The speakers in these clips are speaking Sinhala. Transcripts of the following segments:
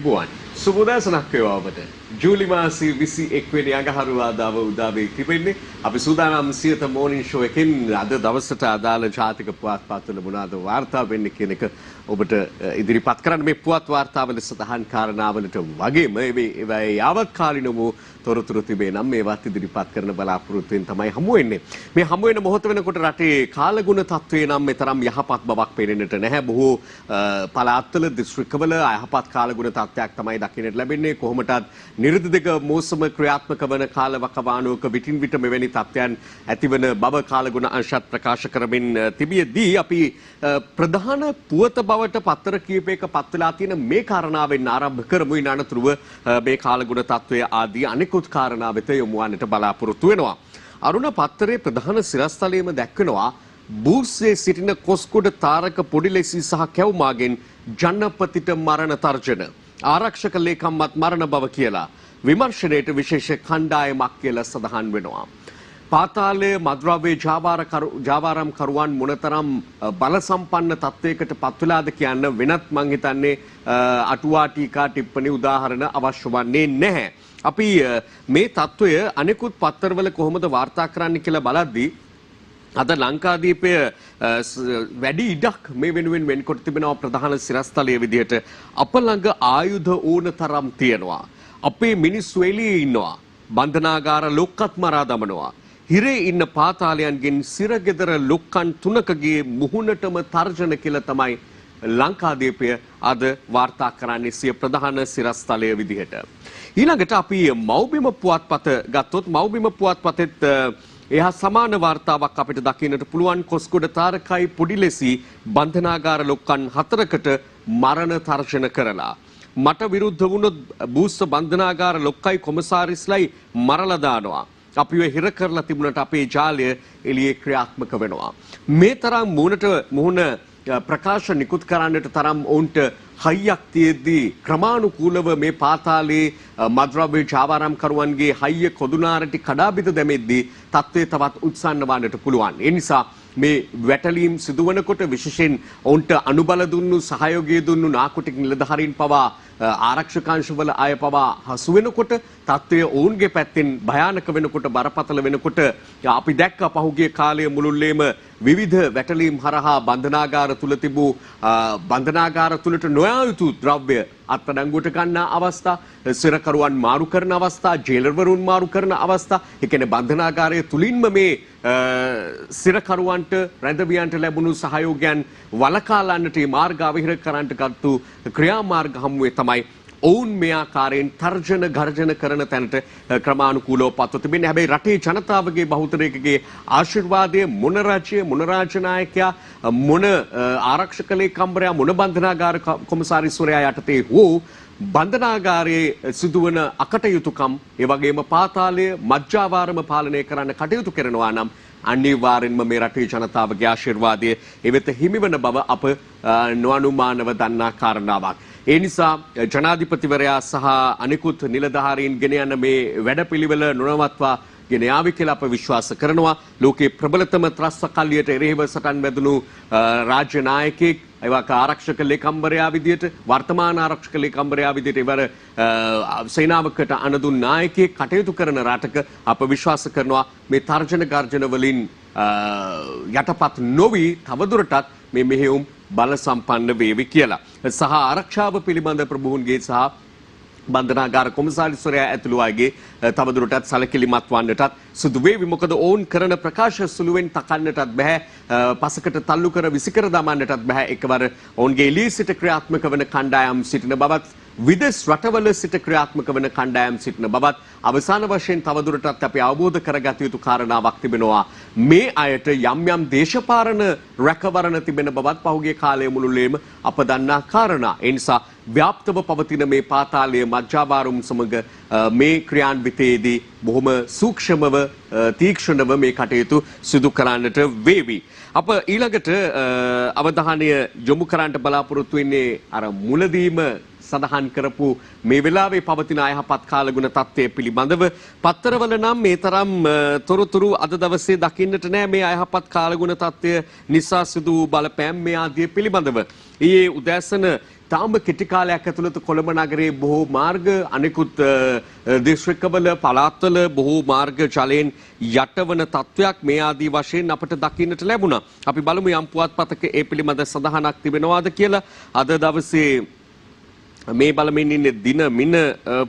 අයිබෝන් සුබෝදෑසනක් වේවා ඔබට. ජූලි මාසයේ 21 වෙනි අඟහරුවාදාව උදා වේ තිබෙන්නේ. අපි සූදානම් සියත මෝර්නින් ෂෝ එකෙන් අද දවසට අදාළ ජාතික පුවත්පත්වල මොනවාද වාර්තා වෙන්නේ කියන එක ඔබට ඉදිරිපත් කරන්න. මේ පුවත් වාර්තාවල සඳහන් කාරණාවලට වගේම මේ යාවත්කාලින වූ තොරතුරු තිබේ නම් මේවත් ඉදිරිපත් කරන බලාපොරොත්තුවෙන් තමයි හමු වෙන්නේ. මේ හමු වෙන මොහොත වෙනකොට රටේ කාලගුණ තත්ත්වය නම් මෙතරම් යහපත් බවක් පේන්නට නැහැ. බොහෝ පළාත්වල දිස්ත්‍රික්කවල අයහපත් කාලගුණ තත්ත්වයක් තමයි දකින්නට ලැබෙන්නේ. කොහොමටත් නිර්දිදක මෝසම ක්‍රියාත්මක වන කාලවකවානුවක විටින් විට මෙවැනි තත්ත්වයන් ඇතිවන බව කාලගුණ අංශත් ප්‍රකාශ කරමින් තිබියදී අපි ප්‍රධාන පුවත බවට පත්තර කීපයක පත් වෙලා තියෙන මේ කාරණාවෙන් ආරම්භ කරමු. ඊට අනතුරුව මේ කාලගුණ තත්ත්වය ආදී අනෙකුත් කාරණා වෙත යොමු වන්නට බලාපොරොත්තු වෙනවා. අරුණ පත්තරේ ප්‍රධාන සිරස්තලයේම දැක්වෙනවා බූස්සේ සිටින කොස්කොඩ තාරක පොඩිලෙසි සහ කැවුමාගෙන් ජනපතිට මරණ තර්ජන. ආරක්ෂක ලේකම්වත් මරණ බව කියලා විමර්ශනයට විශේෂ කණ්ඩායමක් කියලා සඳහන් වෙනවා. පාතාලයේ මද්‍රව්‍ය ජාවාරම් කරුවන් මොනතරම් බල සම්පන්න තත්වයකට පත් වෙලාද කියන්න වෙනත් මං හිතන්නේ අටුවා ටීකා ටිප්පණි උදාහරණ අවශ්‍ය වන්නේ නැහැ. අපි මේ තත්වය අනෙකුත් පත්තරවල කොහොමද වාර්තා කරන්න කියලා බලද්දී අද ලංකාදීපය වැඩි ඉඩක් මේ වෙනුවෙන් වෙන්කොට තිබෙනවා. ප්‍රධාන සිරස්තලයේ විදිහට අප ළඟ ආයුධ ඕන තරම් තියෙනවා. අපේ මිනිස්සු එළියේ ඉන්නවා. බන්ධනාගාර ලොක්කත් මරා දමනවා. හිරේ ඉන්න පාතාලයන්ගෙන් සිරගෙදර ලොක්කන් 3කගේ මුහුණටම තර්ජන කියලා තමයි ලංකාදීපය අද වාර්තා කරන්නේ සිය ප්‍රධාන සිරස්තලයේ විදිහට. ඊළඟට අපි මව්බිම පුවත්පත ගත්තොත් මව්බිම පුවත්පතෙත් එහා සමාන වාර්තාවක් අපිට දකින්නට පුළුවන්. කොස්කොඩ තාරකයි පොඩිලෙසි බන්ධනාගාර ලොක්කන් 4කට මරණ තර්ජන කරලා මට විරුද්ධ වුණොත් බූස්ස බන්ධනාගාර ලොක්කයි කොමසාරිස්ලයි මරලා දානවා. අපිව හිර කරලා තිබුණට අපේ ජාලය එළියේ ක්‍රියාත්මක වෙනවා. මේ තරම් මුහුණ ප්‍රකාශ නිකුත් කරන්නට තරම් ඔවුන්ට හයියක් තියෙද්දී ක්‍රමානුකූලව මේ පාතාලයේ මද්‍රව්‍ය ජාවාරම් කරුවන්ගේ හයිය කොදුනාරටි කඩාබිද දැමෙද්දී තත්ත්වය තවත් උත්සන්න වන්නට පුළුවන්. ඒ නිසා මේ වැටලීම් සිදුවනකොට විශේෂයෙන් ඔවුන්ට අනුබල දුන්නු සහයෝගය දුන්නු නාකොටික් නිලධාරීන් පවා ආරක්ෂකාංශවල අය පවා හසු වෙනකොට තත්ත්වය ඔවුන්ගේ පැත්තෙන් භයානක වෙනකොට බරපතල වෙනකොට අපි දැක්ක පහුගිය කාලයේ මුළුල්ලේම විවිධ වැටලීම් හරහා බන්ධනාගාර තුල තිබූ බන්ධනාගාර තුලට නොයා යුතු ද්‍රව්‍ය අත්අඩංගුවට ගන්න අවස්ථා, සිරකරුවන් මාරු කරන අවස්ථා, ජේලර්වරුන් මාරු කරන අවස්ථා, ඒ කියන්නේ බන්ධනාගාරයේ තුලින්ම මේ සිරකරුවන්ට රැඳවියන්ට ලැබුණු සහයෝගයන් වළකාලන්නට මාර්ග අවහිර කරන්නට ගත්තු ක්‍රියාමාර්ග හමුවේ තමයි ඔවුන් මේ ආකාරයෙන් තර්ජන ගර්ජන කරන තැනට ක්‍රමානුකූලව පත්ව තිබෙන්නේ. හැබැයි රටේ ජනතාවගේ බහුතරයකගේ ආශිර්වාදය මොන රජය මොන රාජනායකයා මොන ආරක්ෂක ලේකම්වරයා මොන බන්ධනාගාර කොමසාරිස්වරයා යටතේ හෝ බන්ධනාගාරයේ සිදුවන අකටයුතුකම් ඒ වගේම පාතාලය මජ්ජාවාරම පාලනය කරන්න කටයුතු කරනවා නම් අනිවාර්යෙන්ම මේ රටේ ජනතාවගේ ආශිර්වාදය එවෙත හිමිවන බව අප නොඅනුමානව දන්නා කාරණාවක්. ඒ නිසා ජනාධිපතිවරයා සහ අනිකුත් නිලධාරීන් ගෙන යන මේ වැඩපිළිවෙල නොනවත්වා ගෙන යාවි කියලා අප විශ්වාස කරනවා. ලෝකේ ප්‍රබලතම ත්‍රස්තකල්ලියට එරෙහිව සටන් වැදුණු රාජ්‍ය නායකයෙක් ඒවක ආරක්ෂක ලේකම්වරයා විදියට වර්තමාන ආරක්ෂක ලේකම්වරයා විදියට ඉවර සේනාවකට අනදුන් නායකයෙක් කටයුතු කරන රටක අප විශ්වාස කරනවා මේ තර්ජන ගර්ජන වලින් යටපත් නොවි තවදුරටත් මේ මෙහෙයුම් බල සම්පන්න වේවි කියලා. සහ ආරක්ෂාව පිළිබඳ ප්‍රභූන්ගේ සහ බන්ධනාගාර කොමසාරිස්වරයා ඇතුළු අයගේ තවදුරටත් සැලකිලිමත් වන්නටත් සිදු වේවි. මොකද ඔවුන් කරන ප්‍රකාශ සුළුවෙන් තකන්නටත් බෑ, පසකට තල්ලු කර විසිකර දමන්නටත් බෑ. එකවර ඔවුන්ගේ එළියේ සිට ක්‍රියාත්මක වන කණ්ඩායම් සිටින බවත් විදේශ රටවල සිට ක්‍රියාත්මක වන කණ්ඩායම් සිටින බවත් අවසාන වශයෙන් තවදුරටත් අපි අවබෝධ කරගත යුතු කාරණාවක් තිබෙනවා. මේ අයට යම් යම් දේශපාලන රැකවරණ තිබෙන බවත් පහුගිය කාලයේ මුළුල්ලේම අප දන්නා කාරණා. ඒ නිසා ව්‍යාප්තව පවතින මේ පාතාලයේ මජ්ජාවාරුම් සමග මේ ක්‍රියාන්විතයේදී බොහොම සූක්ෂමව තීක්ෂණව මේ කටයුතු සිදු කරන්නට වේවි. අප ඊළඟට අවධානය යොමු කරන්නට බලාපොරොත්තු වෙන්නේ අර මුලදීම සඳහන් කරපු මේ වෙලාවේ පවතින අයහපත් කාලගුණ තත්ත්වය පිළිබඳව. පත්තරවල නම් මේ තරම් තොරතුරු අද දවසේ දකින්නට නෑ මේ අයහපත් කාලගුණ තත්ත්වය නිසා සිදු බලපෑම් මේ ආදිය පිළිබඳව. ඊයේ උදෑසන තාම කෙටි කාලයක් ඇතුළත කොළඹ නගරයේ බොහෝ මාර්ග අනෙකුත් දිස්ත්‍රික්කවල පළාත්වල බොහෝ මාර්ග ජලයෙන් යටවන තත්වයක් මේ ආදී වශයෙන් අපට දකින්නට ලැබුණා. අපි බලමු යම් පුවත්පතක ඒ පිළිබඳ සඳහනක් තිබෙනවාද කියලා. අද දවසේ මේ බලමින් ඉන්නේ දින මින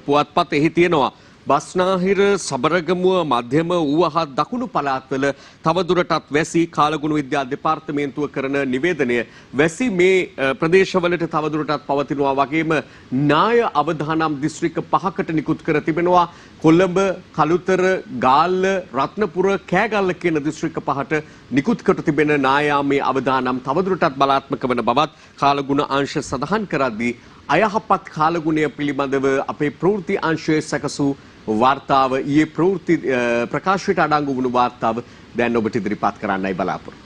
පුවත්පත එහි තියෙනවා. බස්නාහිර සබරගමුව මධ්‍යම ඌව දකුණු පළාත්වල තවදුරටත් වැසි කාලගුණ විද්‍යා දෙපාර්තමේන්තුව කරන නිවේදනය වැසි මේ ප්‍රදේශවලට තවදුරටත් පවතිනවා වගේම නාය අවදානම් දිස්ත්‍රික්ක 5කට නිකුත් කර තිබෙනවා. කොළඹ, කළුතර, ගාල්ල, රත්නපුර, කෑගල්ල කියන දිස්ත්‍රික්ක 5ට නිකුත් කර තිබෙන නායාමේ අවදානම් තවදුරටත් බලාත්මක වන බවත් කාලගුණ අංශ සඳහන් කරද්දී අයහපත් කාලගුණය පිළිබඳව අපේ ප්‍රවෘත්ති අංශයේ සැකසූ වාර්තාව ඊයේ ප්‍රවෘත්ති ප්‍රකාශයට අඩංගු වුණු වාර්තාව දැන් ඔබට ඉදිරිපත් කරන්නයි බලාපොරොත්තු.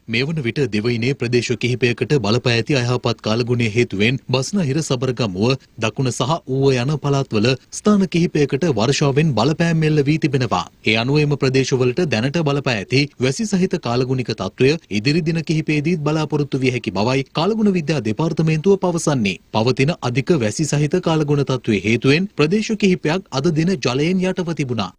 මේ වන විට දෙවයිනේ ප්‍රදේශ කිහිපයකට බලපෑ ඇති අයහපත් කාලගුණය හේතුවෙන් බස්නාහිර සබරගමුව දකුණ සහ ඌව යන පළාත්වල ස්ථාන කිහිපයකට වර්ෂාවෙන් බලපෑම් මෙල්ල වී තිබෙනවා. ඒ අනුව එම ප්‍රදේශවලට දැනට බලපෑ ඇති වැසි සහිත කාලගුණික තත්ත්වය ඉදිරි දින කිහිපයේදීත් බලාපොරොත්තු විය හැකි බවයි කාලගුණ විද්‍යා දෙපාර්තමේන්තුව පවසන්නේ. පවතින අධික වැසි සහිත කාලගුණ තත්ත්වයේ හේතුවෙන් ප්‍රදේශ කිහිපයක් අද දින ජලයෙන් යටව තිබුණා.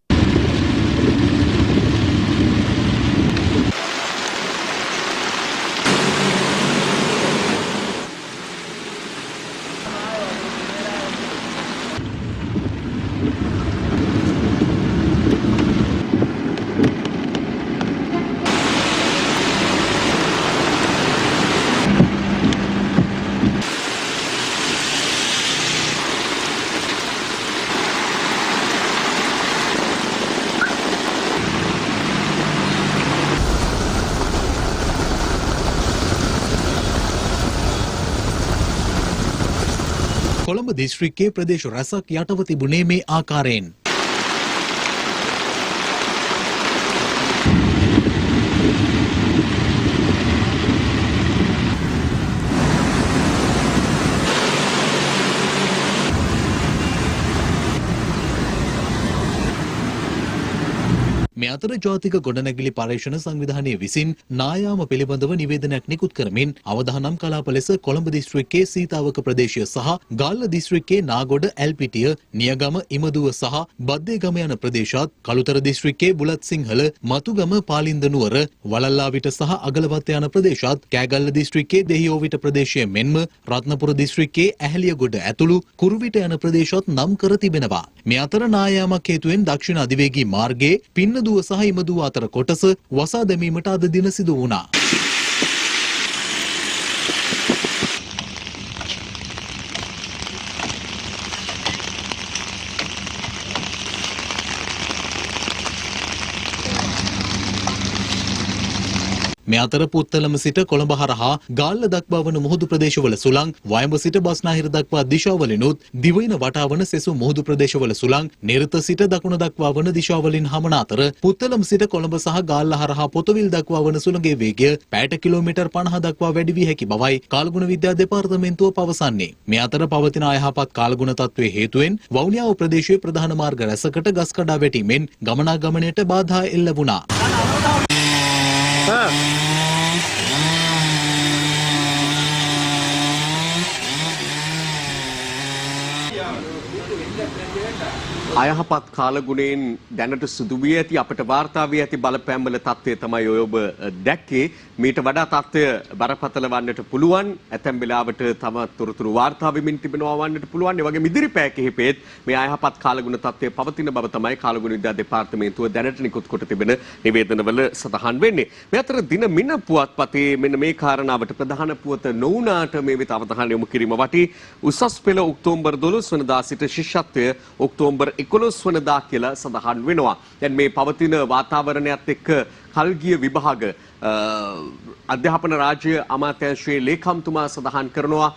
කොළඹ දිස්ත්‍රික්කයේ ප්‍රදේශ රැසක් යටව තිබුණේ මේ ආකාරයෙන්. මේ අතර ජාතික ගොඩනැගිලි පර්යේෂණ සංවිධානයේ විසින් නායාම පිළිබඳව නිවේදනයක් නිකුත් කරමින් අවදානම් කලාප ලෙස කොළඹ දිස්ත්‍රික්කයේ සීතාවක ප්‍රදේශය සහ ගාල්ල දිස්ත්‍රික්කයේ නාගොඩ ඇල්පිටිය, නියගම, ඉමදුව සහ බද්දේගම යන ප්‍රදේශات, කළුතර දිස්ත්‍රික්කයේ බුලත් සිංහල, මතුගම, පාලින්ද නුවර, වලල්ලාවිට සහ අගලවත්ත යන ප්‍රදේශات, කෑගල්ල දිස්ත්‍රික්කයේ දෙහිඔවිට ප්‍රදේශය මෙන්ම රත්නපුර දිස්ත්‍රික්කයේ ඇහැලියගොඩ ඇතුළු කුරුවිට යන ප්‍රදේශات නම් කර තිබෙනවා. මේ අතර නායාමක් හේතුවෙන් දක්ෂිණ අධිවේගී මාර්ගයේ පින්නදුව සහ ඉමදුව අතර කොටස වසා දැමීමට අද දින සිදු වුණා. මේ අතර පුත්තලම සිට කොළඹ හරහා ගාල්ල දක්වා වන මුහුදු ප්‍රදේශවල සුළං, වයඹ සිට බස්නාහිර දක්වා දිශාවලිනුත් දිවයින වටා වන සෙසු මුහුදු ප්‍රදේශවල සුළං, නිරත සිට දකුණ දක්වා වන දිශාවලින් හමන අතර පුත්තලම සිට කොළඹ සහ ගාල්ල හරහා පොතවිල් දක්වා වන සුළඟේ වේගය පැයට කිලෝමීටර් 50 දක්වා වැඩි වී හැකි බවයි කාලගුණ විද්‍යා දෙපාර්තමේන්තුව පවසන්නේ. මේ අතර පවතින අයහපත් කාලගුණ තත්ත්වයේ හේතුවෙන් වවුනියාව ප්‍රදේශයේ ප්‍රධාන මාර්ග රැසකට ගස් කඩා වැටීමෙන් ගමනාගමනයට බාධා එල්ල වුණා. අයහපත් කාලගුණයෙන් දැනට සිදු වී ඇති අපට වාර්තා වී ඇති බලපෑම්වල තත්ත්වය තමයි ඔබ දැක්කේ. මීට වඩා තත්ත්වය බරපතල වන්නට පුළුවන්. ඇතැම් වෙලාවට තම තොරතුරු වාර්තා වෙමින් තිබෙනවා වන්නට පුළුවන්. ඒ වගේම ඉදිරි පැය කිහිපෙත් මේ අයහපත් කාලගුණ තත්ත්වය පවතින බව තමයි කාලගුණ විද්‍යා දෙපාර්තමේන්තුව දැනට නිකුත් කොට තිබෙන නිවේදනවල සඳහන් වෙන්නේ. මේ අතර දින මින පුවත්පතේ මෙන්න මේ කාරණාවට ප්‍රධාන පුවත නොවුනාට මේ වෙත අවධානය යොමු කිරීම වටී. උසස් පෙළ ඔක්තෝබර් 12 වෙනිදා සිට ශිෂ්‍යත්වය ඔක්තෝබර් 11 වෙනිදා කියලා සඳහන් වෙනවා. දැන් මේ පවතින වාතාවරණයත් එක්ක කල්ගිය විභාග අධ්‍යාපන රාජ්‍ය අමාත්‍යාංශයේ ලේකම්තුමා සඳහන් කරනවා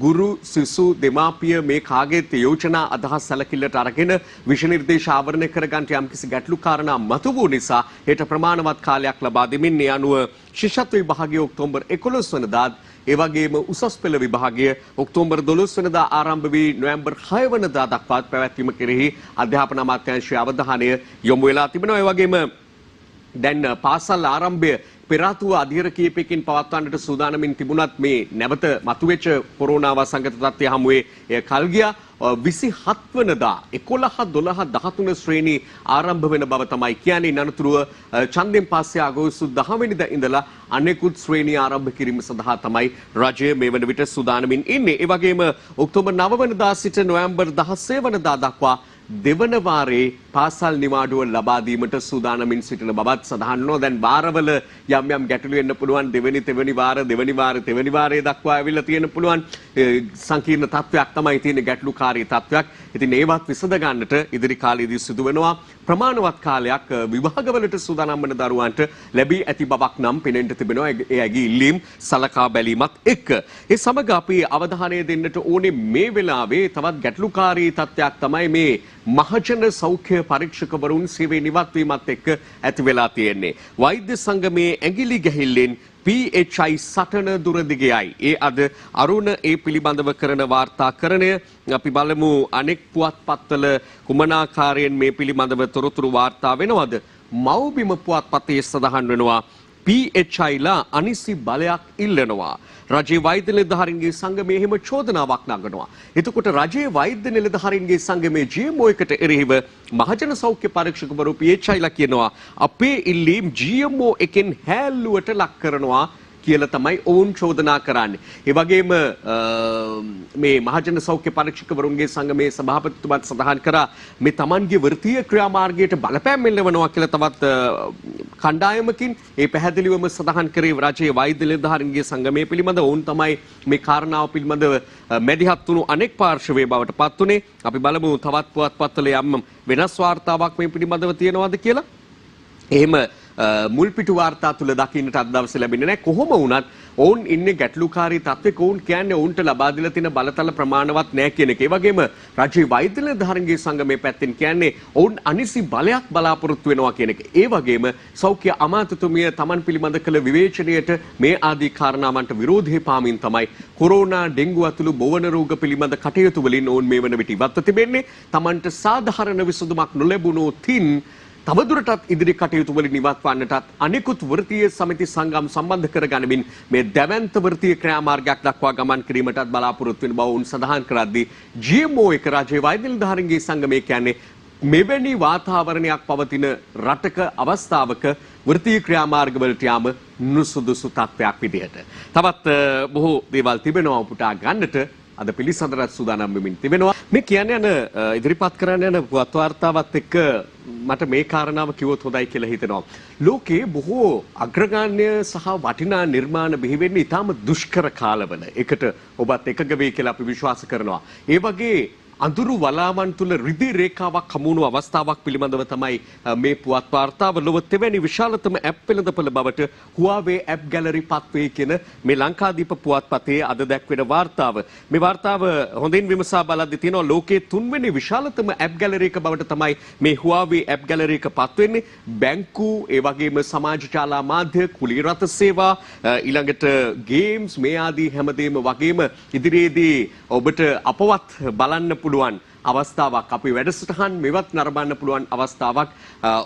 ගුරු සිසු දෙමාපිය මේ කාගේත් යෝජනා අදහස් සැලකිල්ලට අරගෙන විෂය නිර්දේශ ආවරණය කරගන්නට යම්කිසි ගැටලු කාරණා මතුවූ නිසා හෙට ප්‍රමාණවත් කාලයක් ලබා දෙමින් ඒ අනුව ශිෂ්‍යත්ව විභාගය ඔක්තෝබර් 11 වෙනිදා ඒ වගේම උසස් පෙළ විභාගය ඔක්තෝබර් 12 වෙනිදා ආරම්භ වී නොවැම්බර් 6 වෙනිදා දක්වා පැවැත්වීම කෙරෙහි අධ්‍යාපන අමාත්‍යාංශයේ අවධානය යොමු වෙලා තිබෙනවා. ඒ වගේම දැන් පාසල් ආරම්භය පෙරාතුව අධීර කීපයකින් පවත්වන්නට සූදානමින් තිබුණත් මේ නැවත මතුවෙච්ච කොරෝනා වසංගත තත්ත්වය හමුවේ එය කල් ගියා. 27 වනදා 11 12 13 ශ්‍රේණි ආරම්භ වෙන බව තමයි කියන්නේ. අනතුරුව ඡන්දෙන් පස්සේ අගෝස්තු 10 වෙනිදා ඉඳලා අනෙකුත් ශ්‍රේණි ආරම්භ කිරීම සඳහා තමයි රජය මේ වන විට සූදානමින් ඉන්නේ. ඒ වගේම ඔක්තෝබර් 9 වෙනිදා සිට නොවැම්බර් 16 වෙනිදා දක්වා දෙවන වාරේ පාසල් නිවාඩුව ලබා දීමට සූදානමින් සිටින බවත් සඳහන් වෙනවා. දැන් වාරවල යම් යම් ගැටලු වෙන්න පුළුවන්. දෙවනි වාරයේ දක්වා ඇවිල්ලා තියෙන්න පුළුවන්. සංකීර්ණ තත්වයක් තමයි තියෙන, ගැටලුකාරී තත්වයක්. ඉතින් ඒවත් විසඳ ගන්නට ඉදිරි කාලයේදී සිදු වෙනවා. ප්‍රමාණවත් කාලයක් විභාගවලට සූදානම් වන දරුවන්ට ලැබී ඇති බවක් නම් පෙනෙන්න තිබෙනවා. ඒ ඇගේ ඉල්ලීම් සලකා බැලීමත් එක්ක. ඒ සමග අපි අවධානය දෙන්නට ඕනේ මේ වෙලාවේ තවත් ගැටලුකාරී තත්වයක් තමයි මේ මහජන සෞඛ්‍ය පරීක්ෂකවරුන් සේවය නිවත්වීමත් එක්ක ඇති වෙලා තියෙන්නේ. වෛද්‍ය සංගමේ ඇඟිලි ගැහිල්ලෙන් PHI සටන දුරදිගයයි. ඒ අද අරුණ ඒ පිළිබඳව කරන වාර්තාකරණය අපි බලමු. අනෙක් පුවත්පත්වල කුමනාකාරයෙන් මේ පිළිබඳව තොරතුරු වාර්තා වෙනවද? මව්බිම පුවත්පතේ සඳහන් වෙනවා PHIලා අනිසි බලයක් ඉල්ලනවා. රජයේ වෛද්‍ය නිලධාරීන්ගේ සංගමයේ එහෙම චෝදනාවක් නගනවා. එතකොට රජයේ වෛද්‍ය නිලධාරීන්ගේ සංගමයේ GMO එකට එරෙහිව මහජන සෞඛ්‍ය පරීක්ෂකවරු PHIලා කියනවා අපේ ඉල්ලීම් GMO එකෙන් හැල්ලුවට ලක් කරනවා කියලා තමයි ඔවුන් චෝදනා කරන්නේ. ඒ වගේම මේ මහජන සෞඛ්‍ය පරීක්ෂකවරුන්ගේ සංගමේ සභාපතිතුමාත් සඳහන් කරා මේ Tamanගේ වෘත්තීය ක්‍රියාමාර්ගයට බලපෑම් එල්ලවනවා කියලා තවත් කණ්ඩායමකින් ඒ පැහැදිලිවම සඳහන් කරේ රජයේ වෛද්‍ය නිලධාරීන්ගේ සංගමයේ පිළිබඳ ඔවුන් තමයි මේ කාරණාව පිළිබඳව මැදිහත් වුණු අනෙක් පාර්ශවයේ බවට පත් උනේ. අපි බලමු තවත් පුවත්පත්වල යම් වෙනස් වාර්තාවක් මේ පිළිබඳව තියෙනවද කියලා. එහෙම මුල් පිටු වාර්තා තුල දකින්නට අද දවසේ ලැබෙන්නේ නැහැ. කොහොම වුණත් ඔවුන් ඉන්නේ ගැටලුකාරී තත්ත්වයක. ඔවුන් කියන්නේ ඔවුන්ට ලබා දීලා තියෙන බලතල ප්‍රමාණවත් නැහැ කියන එක. ඒ වගේම රජයේ වෛද්‍ය නිලධාරීන්ගේ සංගමයේ පැත්තෙන් කියන්නේ ඔවුන් අනිසි බලයක් බලාපොරොත්තු වෙනවා කියන එක. ඒ වගේම සෞඛ්‍ය අමාත්‍යතුමිය Taman පිළිබඳ කළ විවේචනයට මේ ආදී කාරණාවන්ට විරෝධය පාමින් තමයි කොරෝනා ඩෙන්ගු ඇතුළු බොවන රෝග පිළිබඳ කටයුතු වලින් ඔවුන් මේ වන විට ඉවත්ව තිබෙන්නේ. Tamanට සාධාරණ විසඳුමක් නොලැබුණොතින් තවදුරටත් ඉදිරි කටයුතු වලින් ඉවත් වන්නටත් අනෙකුත් වෘත්තීය සමිති සංගම් සම්බන්ධ කරගනිමින් මේ දැවැන්ත වෘත්තීය ක්‍රියාමාර්ගයක් දක්වා ගමන් කිරීමටත් බලාපොරොත්තු වෙන බව උන් සඳහන් කරද්දී GMO එක රජයේ වෛද්‍ය නිලධාරීන්ගේ සංගමය කියන්නේ මෙවැනි වාතාවරණයක් පවතින රටක අවස්ථාවක වෘත්තීය ක්‍රියාමාර්ගවලට යාම නුසුදුසු තත්ත්වයක් විදිහට. තවත් බොහෝ දේවල් තිබෙනවා උපුටා ගන්නට අද පිළිසඳරත් සූදානම් වෙමින් තිබෙනවා. මේ කියන්නේ යන ඉදිරිපත් කරන්න යන පුවත් වාර්තාවත් එක්ක මට මේ කාරණාව කිව්වොත් හොඳයි කියලා හිතෙනවා. ලෝකේ බොහෝ අග්‍රගණ්‍ය සහ වටිනා නිර්මාණ බිහි වෙන්නේ ඊටාම දුෂ්කර කාලවල. ඒකට ඔබත් එකග වෙයි කියලා අපි විශ්වාස කරනවා. ඒ වගේ අඳුරු වලාවන් තුල රිදී රේඛාවක් හමුණු අවස්ථාවක් පිළිබඳව තමයි මේ පුවත් වාර්තාව ලොව තෙවැනි විශාලතම ඇප් වෙළඳපළ බවට Huawei App Gallery පත්වේ කියන මේ ලංකාදීප පුවත්පතේ අද දැක්වෙන වාර්තාව. මේ වාර්තාව හොඳින් විමසා බලද්දී තියෙනවා ලෝකයේ තුන්වෙනි විශාලතම ඇප් ගැලරි එක බවට තමයි මේ Huawei App Gallery එක පත්වෙන්නේ. බැංකු, ඒ වගේම සමාජ ජාලා මාධ්‍ය, කුලී රථ සේවා, ඊළඟට ගේම්ස් මේ ආදී හැමදේම වගේම ඉදිරියේදී ඔබට අපවත් බලන්න පුළුවන් අවස්ථාවක්, අපි වැඩසටහන් මෙවත් නරඹන්න පුළුවන් අවස්ථාවක්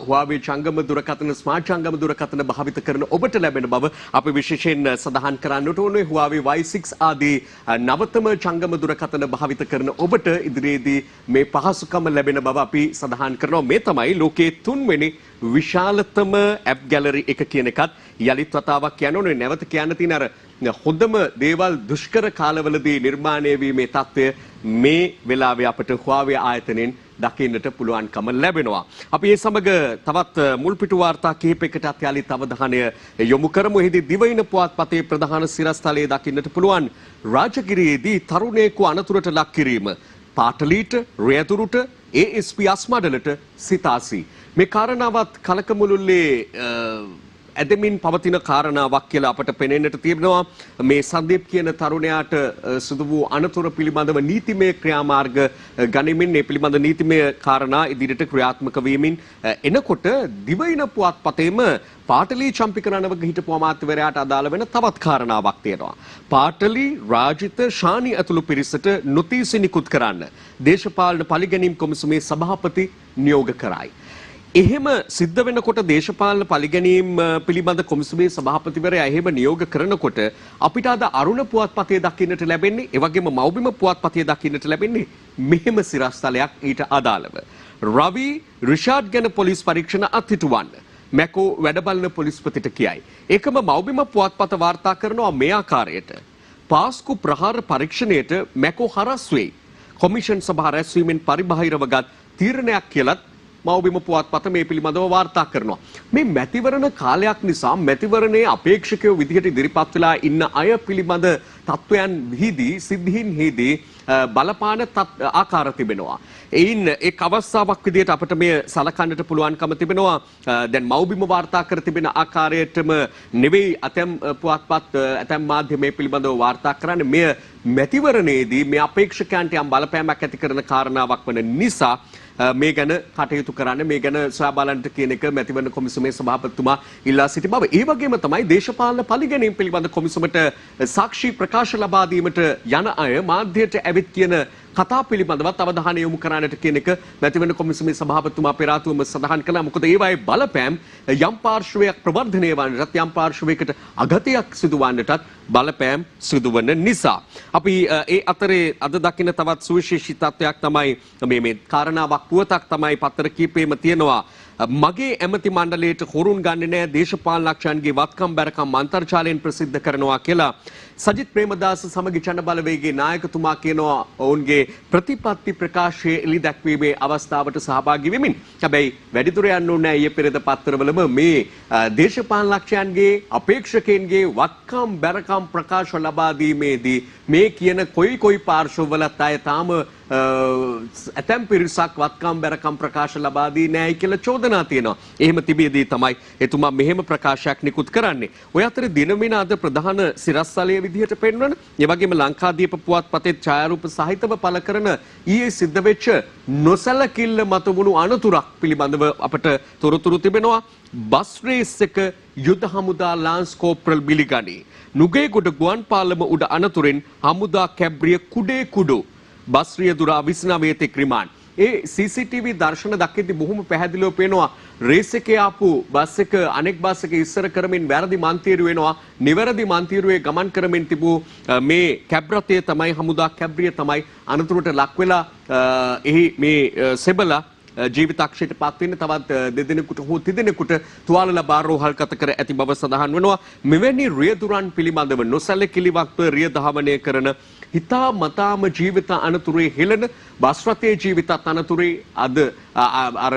Huawei ජංගම දුරකථන, ස්මාර්ට් ජංගම දුරකථන භාවිත කරන ඔබට ලැබෙන බව අපි විශේෂයෙන් සඳහන් කරන්නට ඕනේ. Huawei Y6 ආදී නවතම ජංගම දුරකථන භාවිත කරන ඔබට ඉදිරියේදී මේ පහසුකම ලැබෙන බව අපි සඳහන් කරනවා. මේ තමයි ලෝකයේ තුන්වෙනි විශාලතම ඇප් ගැලරි එක කියන එකත් යලිත් වතාවක් කියන්න ඕනේ. නැවත කියන්න තියෙන අර හොඳම දේවල් දුෂ්කර කාලවලදී නිර්මාණය වීමේ තත්ත්වය මේ වෙලාවේ අපට Huawei ආයතනයෙන් දකින්නට පුළුවන්කම ලැබෙනවා. අපි ඒ සමග තවත් මුල්පිටු වාර්තා කිහිපයකටත් යලිත් අවධානය යොමු කරමු. එහිදී දිවයින පුවත්පතේ ප්‍රධාන සිරස්තලයේ දකින්නට පුළුවන් රාජගිරියේදී තරුණයෙකු අනතුරට ලක් කිරීම, පාටලීට, රියදුරුට, ASP අස්මඩලට සිතාසි. මේ කාරණාවත් කලකමුළුල්ලේ ඇදමින් පවතින කාරණාවක් කියලා අපට පෙනෙන්නට තියෙනවා. මේ සංදීප් කියන තරුණයාට සිදු වූ අනතුර පිළිබඳව නීතිමය ක්‍රියාමාර්ග ගනිමින් මේ පිළිබඳ නීතිමය කාරණා ඉදිරියට ක්‍රියාත්මක වීමෙන් එනකොට දිවයින පුවත්පතේම පාටලි චම්පික රණවක හිටපු අමාත්‍යවරයාට අදාළ වෙන තවත් කාරණාවක් තියෙනවා. පාටලි, රාජිත, ශානි ඇතුළු පිරිසට නොතීසි නිකුත් කරන්න දේශපාලන පරිගැනීම් කොමිසමේ සභාපති නියෝග කරයි. එහෙම සිද්ධ වෙනකොට දේශපාලන පරිගැනීම් පිළිබඳ කොමිසමේ සභාපතිවරයා එහෙම නියෝග කරනකොට අපිට අද අරුණ පුවත්පතේ දකින්නට ලැබෙන්නේ ඒ වගේම මව්බිම පුවත්පතේ දකින්නට ලැබෙන්නේ මෙහෙම සිරස්තලයක් ඊට අදාළව. රවි රිෂාඩ් ගැන පොලිස් පරීක්ෂණ අත්හිටුවන්න මැකෝ වැඩබලන පොලිස්පතිට කියයි. ඒකම මව්බිම පුවත්පත වාර්තා කරනවා මේ ආකාරයට. පාස්කු ප්‍රහාර පරීක්ෂණයට මැකෝ හරස් වෙයි. කොමිෂන් සභා රැස්වීමෙන් පරිබාහිරව ගත් තීරණයක් කියලත් මව්බිම පුවත්පත මේ පිළිබඳව වාර්තා කරනවා. මේ මැතිවරණ කාලයක් නිසා මැතිවරණයේ අපේක්ෂකයෝ විදිහට ඉදිරිපත් වෙලා ඉන්න අය පිළිබඳ තත්වයන් හිදී සිද්ධීන් හිදී බලපාන ආකාර තිබෙනවා. එයින් එක් අවස්ථාවක් විදිහට අපිට මේ සලකන්නට පුළුවන්කම තිබෙනවා. දැන් මව්බිම වාර්තා කර තිබෙන ආකාරයටම නෙවෙයි අතම් පුවත්පත් අතම් මාධ්‍ය මේ පිළිබඳව වාර්තා කරන්නේ. මෙය මැතිවරණයේදී මේ අපේක්ෂකයන්ට යම් බලපෑමක් ඇති කරන කාරණාවක් වන නිසා මේ ගැන කටයුතු කරන්න මේ ගැන සොයා බලන්නට කියන එක මැතිවරණ කොමිසමේ සභාපතිතුමා ඉල්ලා සිටි බව. ඒ වගේම තමයි දේශපාලන පරිගැනීම් පිළිබඳ කොමිසමට සාක්ෂි ප්‍රකාශ ලබා දීමට යන අය මාධ්‍යයට ඇවිත් කියන කතා පිළිබඳවත් අවධානය යොමු කරන්නට කියන එක මැතිවරණ කොමිසමේ සභාපතිතුමා පෙරාතුවම සඳහන් කළා. මොකද ඒවායේ බලපෑම් යම් පාර්ශවයක් ප්‍රවර්ධනය වන්නටත් යම් පාර්ශවයකට අගතියක් සිදුවන්නටත් බලපෑම් සිදුවන නිසා. අපි ඒ අතරේ අද දකින තවත් සුවිශේෂී තත්ත්වයක් තමයි මේ කාරණාවක් පුවතක් තමයි පත්තර කීපෙම තියෙනවා. මගේ ඇමති මණ්ඩලයට හොරුන් ගන්නේ නැහැ දේශපාලනඥයන්ගේ වත්කම් බැරකම් අන්තර්ජාලයෙන් ප්‍රසිද්ධ කරනවා කියලා සජිත් ප්‍රේමදාස සමගි ජන බලවේගයේ නායකතුමා කියනවා ඔවුන්ගේ ප්‍රතිපත්ති ප්‍රකාශයේ එළි දැක්වීමේ අවස්ථාවට සහභාගී වෙමින්. හැබැයි වැඩිදුර යන්න ඕනේ ඊයේ පෙරේද පත්තරවලම මේ දේශපාලනඥයන්ගේ අපේක්ෂකයන්ගේ වත්කම් බැරකම් ප්‍රකාශ ලබා දීමේදී මේ කියන කොයි පාර්ශවවලත් අය තාම ඇතැම් පිරිසක් වත්කම් බැරකම් ප්‍රකාශ ලබා දී නැහැ කියලා චෝදනා තියෙනවා. එහෙම තිබියදී තමයි එතුමා මෙහෙම ප්‍රකාශයක් නිකුත් කරන්නේ. ඔය අතරේ දිනමින අද ප්‍රධාන සිරස්තලයේ විදිහට පෙන්වන, ඒ වගේම ලංකාදීප පුවත්පතේ ඡායාරූප සහිතව පළ කරන ඊයේ සිද්ධ වෙච්ච නොසලකිල්ල මත වුණු අනතුරක් පිළිබඳව අපට තොරතුරු තිබෙනවා. බස් රේස් එක යුද හමුදා ලාන්ස් කෝප්‍රල් බිලිගනි. නුගේගොඩ ගුවන් පාලම උඩ අනතුරෙන් හමුදා කැබ්රිය කුඩේ කුඩු බස් රියදුරා 29 තෙක් රිමාන්ඩ්. ඒ CCTV දර්ශන දකිද්දි බොහොම පැහැදිලිව පේනවා රේස් එකේ ආපු බස් එක අනෙක් බස් එක ඉස්සර කරමින් වැරදි මන්තිරු වෙනවා. නිවැරදි මන්තිරුවේ ගමන් කරමින් තිබූ මේ කැබ් රථය තමයි හමුදා කැබ්රිය තමයි අනතුරට ලක් වෙලා එහි මේ සෙබලා ජීවිතක්ෂයට පත් වෙන්න තවත් දෙදෙනෙකුට හෝ තිදෙනෙකුට තුවාල ලබා රෝහල්ගත කර ඇති බව සඳහන් වෙනවා. මෙවැනි රියදුරන් පිළිබඳව නොසැලකිලිවත්ව රිය දහවණය කරන හිතා මතාම ජීවිත අනතුරේ හෙළන බස් රථයේ ජීවිතත් අනතුරේ අද අර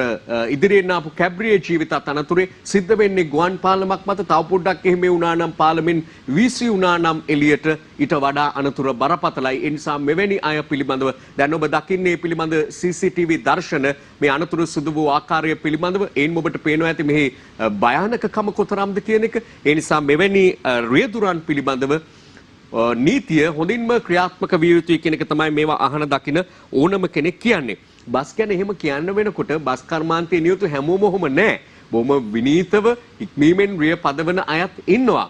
ඉදිරියෙන් ආපු කැබ්රියේ ජීවිතත් අනතුරේ සිද්ධ වෙන්නේ ගුවන් පාලමක් මත. තව පොඩ්ඩක් එහෙම වුණා නම් පාලමෙන් වීසි වුණා නම් එළියට ඊට වඩා අනතුර බරපතලයි. ඒ නිසා මෙවැනි අය පිළිබඳව දැන් ඔබ දකින්නේ පිළිබඳ CCTV දර්ශන මේ අනතුරු සිදු වූ ආකාරය පිළිබඳව එයින් ඔබට පේනවා ඇති මෙහි භයානකකම කොතරම්ද කියන එක. ඒ නිසා මෙවැනි රියදුරන් පිළිබඳව නීතිය හොඳින්ම ක්‍රියාත්මක විය යුතුයි කියන එක තමයි මේවා අහන දකින ඕනම කෙනෙක් කියන්නේ. බස් ගැන එහෙම කියන්න වෙනකොට බස් කර්මාන්තයේ නියුතු හැමෝම ඔහොම නැහැ. බොහොම විනීතව ඉක්මීමෙන් රිය පදවන අයත් ඉන්නවා.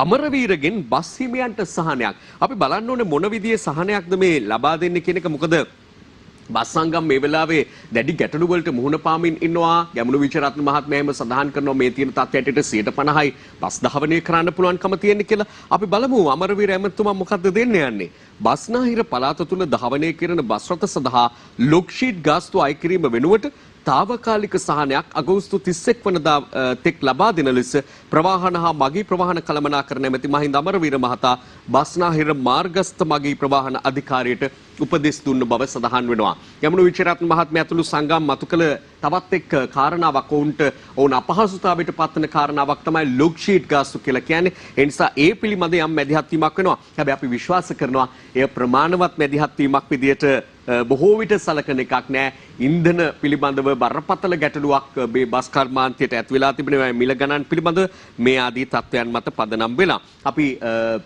අමරවීරගෙන් බස් හිමියන්ට සහනයක්. අපි බලන්න ඕනේ මොන විදිහේ සහනයක්ද මේ ලබා දෙන්නේ කියන එක. මොකද බස් සංගම් මේ වෙලාවේ දැඩි ගැටලු වලට මුහුණ පාමින් ඉන්නවා. ගැමුණු විචරත්න මහත්මයා එහෙම සඳහන් කරනවා මේ තියෙන තත්ත්වයට 50%යි බස් ධාවනය කරන්න පුළුවන්කම තියෙන්නේ කියලා. අපි බලමු අමරවීර ඇමතුමා මොකද්ද දෙන්න යන්නේ. බස්නාහිර පළාත තුල ධාවනය කරන බස් රථ සඳහා ලොක් ෂීට් ගාස්තු අය කිරීම වෙනුවට තාවකාලික සහනයක් අගෝස්තු 31 වනදා තෙක් ලබා දෙන ලෙස ප්‍රවාහන හා මගී ප්‍රවාහන කළමනාකරණ ඇමති මහින්ද අමරවීර මහතා බස්නාහිර මාර්ගස්ථ මගී ප්‍රවාහන අධිකාරියට උපදෙස් දුන්න බව සඳහන් වෙනවා. ගැමුණු විචරත්න මහත්මයා ඇතුළු සංගම් මතු කළ තවත් එක් කාරණාවක් ඔවුන් අපහසුතාවයට පත්වන කාරණාවක් තමයි ලොක් ෂීට් ගාස්තු කියලා කියන්නේ. ඒ නිසා ඒ පිළිබඳ යම් මැදිහත් වීමක් වෙනවා. හැබැයි අපි විශ්වාස කරනවා එය ප්‍රමාණවත් මැදිහත් වීමක් විදියට බොහෝ විට සලකන එකක් නෑ. ඉන්ධන පිළිබඳව බරපතල ගැටලුවක් මේ බස් කර්මාන්තයට ඇති වෙලා තිබෙනවා. මිල ගණන් පිළිබඳව මේ ආදී තත්ත්වයන් මත පදනම් වෙලා අපි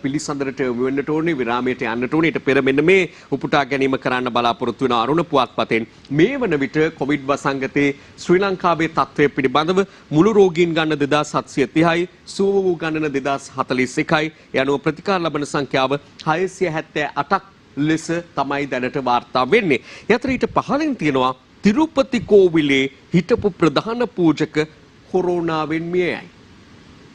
පිළිසඳරට යොමු වෙන්නට ඕනේ, විරාමයට යන්නට ඕනේ. ඊට පෙර මෙන්න මේ උපුටා ගැනීම කරන්න බලාපොරොත්තු වෙන අරුණ පුවත්පතෙන් මේ වන විට කොවිඩ් වසංගතයේ ශ්‍රී ලංකාවේ තත්ත්වය පිළිබඳව මුළු රෝගීන් ගණන 2730යි, සුව වූ ගණන 2041යි. යනුව ප්‍රතිකාර ලබන සංඛ්‍යාව 678ක් ලෙස තමයි දැනට වාර්තා වෙන්නේ. යතර ඊට පහළින් තියෙනවා තිරුපති කෝවිලේ හිටපු ප්‍රධාන පූජක කොරෝනාවෙන් මියයි.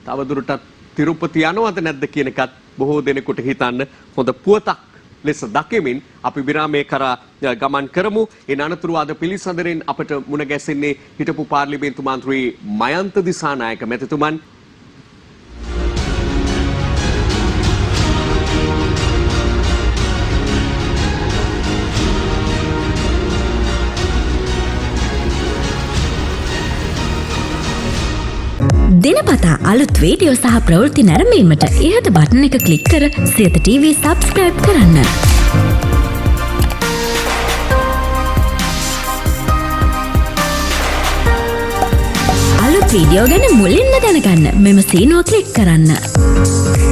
තවදුරටත් තිරුපති යනවද නැද්ද කියන එකත් බොහෝ දෙනෙකුට හිතන්න හොඳ පුවතක් ලෙස දකිමින් අපි විරාමයේ කරා ගමන් කරමු. ඒ අනතුරු අද පිළිසඳරෙන් අපට මුණ ගැසෙන්නේ හිටපු පාර්ලිමේන්තු මන්ත්‍රී මයන්ත දිසානායක මැතිතුමන්. දිනපතා අලුත් වීඩියෝ සහ ප්‍රවෘත්ති නැරඹීමට ඉහත බටන් එක ක්ලික් කර සියත TV සබ්ස්ක්‍රයිබ් කරන්න. අලුත් වීඩියෝ ගැන මුලින්ම දැනගන්න මෙම සීනුව ක්ලික් කරන්න.